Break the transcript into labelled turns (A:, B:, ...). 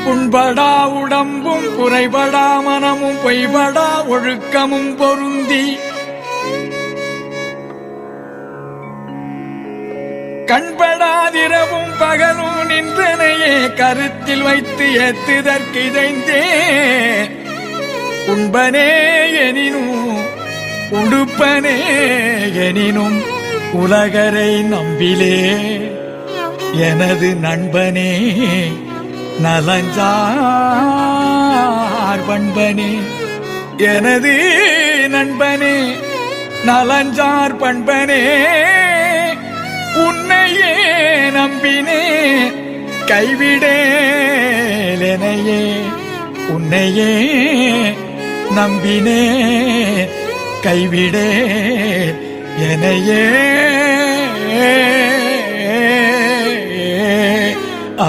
A: புண்படா உடம்பும் குறைபடா மனமும் பொய்படா ஒழுக்கமும் பொருந்தி கண்படாதிரவும் பகலும் நின்றனையே கருத்தில் வைத்து ஏத்துதற்கு இதைந்தே உண்பனே எனினும் உடுப்பனே எனினும் உலகரை நம்பிலே எனது நண்பனே நலஞ்சார் பண்பனே எனது நண்பனே நலஞ்சார் பண்பனே உன்னையே நம்பினே கைவிடேலெனையே உன்னையே நம்பினே கைவிடே எனையே ஆ